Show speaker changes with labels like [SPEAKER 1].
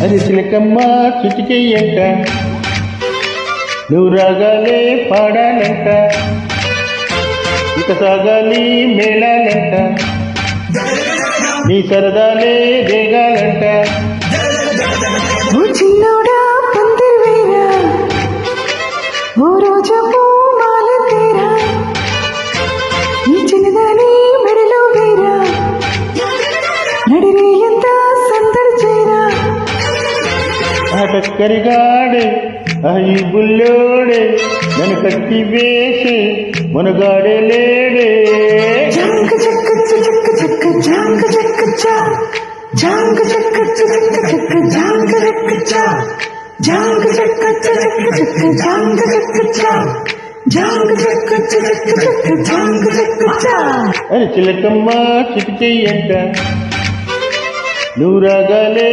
[SPEAKER 1] అది చిలకమ్మ చిటికెయ్యంట, నువ్వు రాగాలే పాడాలంట, ఇక సాగాలి మేళాలంట, నీ సరదాలే రేగాలంట.
[SPEAKER 2] ఓ చిన్నోడా పందిరివేరా, ఓ రోజా పూమాల తేరా, ఈ చిన్నదాని మెడలో వేరా, నడిరే ఎంత సందడి చేరా.
[SPEAKER 1] ఆ టక్కరిగాడే ఆ ఈ బుల్లోడే నన్ను కట్టి వేసి మునగాడే లేడే.
[SPEAKER 2] జంక చక్క చక్క చక్క జంక చక్క చా, జంక చక్క చక్క చక్క జంక చక్క చా, జంక చక్క చక్క చక్క జంక చక్క చా, జంక చక్క చక్క చక్క జంక చక్క చా.
[SPEAKER 1] అది చిలకమ్మ చిటికెయ్యంట, నువ్వు రాగాలే